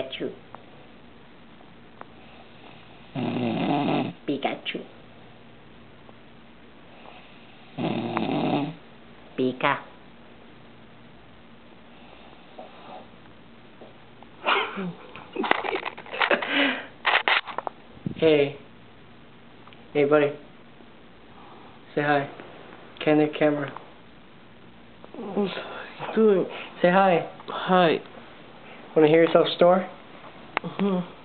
Pikachu. Pikachu. Pika. Hey. Hey, buddy. Say hi. Candid camera. What are you doing? Say hi. Hi. Want to hear yourself snore? Mm-hmm.